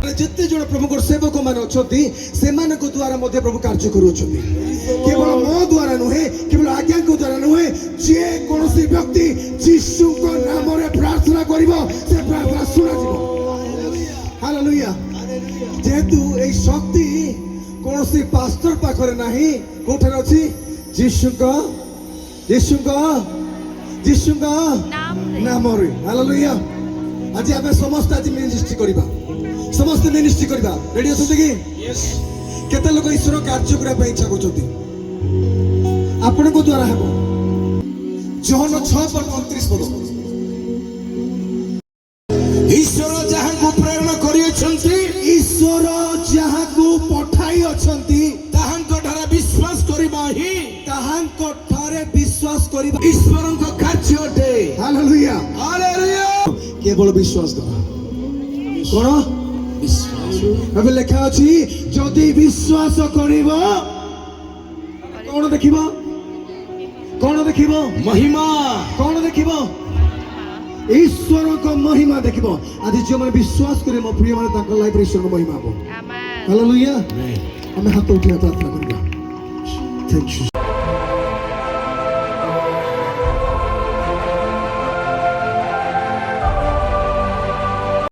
जिते जन प्रभु सेवक मान अच्छा द्वारा प्रभु कार्य करुँच केवल मो द्वारा नुहे केवल आज्ञा द्वारा नुहे जे कौन व्यक्ति जीशु नाम प्रार्थना कर प्रार्थना शुणा हालेलुया जेहेतु ए शक्ति कौन पास्टर पाखरे नाही कोठार अछि जीशु नाम रे हालेलुया आज आम समस्त आज मिनिस्ट्री करबा समस्त मिनिस्ट्री करबा रेडी अछते कि केते लोक ईश्वर कार्य करा पे इच्छा करछथि आपण को द्वारा हेबो जोहन 6:29 पद ईश्वर जहां को प्रेरणा करि अछंती ईश्वर जहां को पठाई अछंती ताहांको ठारे विश्वास करबा ही ताहांको ठारे विश्वास करबा ईश्वरन को कार्य अटे हालेलुया हालेलुया केवल विश्वास कर कोन अब लेखा अच्छी जदि विश्वास करिब कौन देखिब महिमा कौन देखिब ईश्वर को महिमा देखिब आज जो मैंने विश्वास करे मो प्रिय माने ताकर लाइफ ईश्वर को महिमा हो आमेन हालेलुया हमें हाथ उठा प्रार्थना करिबा थैंक यू।